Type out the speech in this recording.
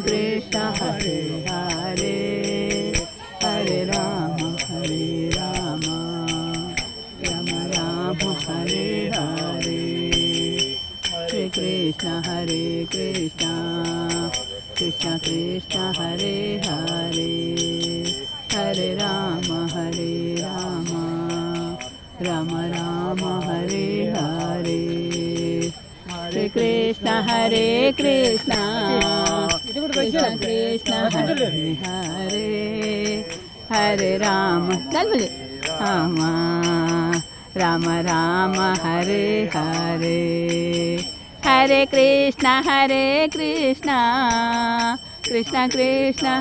Krishna Hare Hare Hare Ram Ram Ram Hare Hare Hare Krishna Krishna Krishna Hare Hare Hare Ram Ram Ram Hare Hare Hare Krishna Krishna Krishna Hare Hare Hare Ram Ram Ram Hare Hare Hare Krishna Krishna Krishna Krishna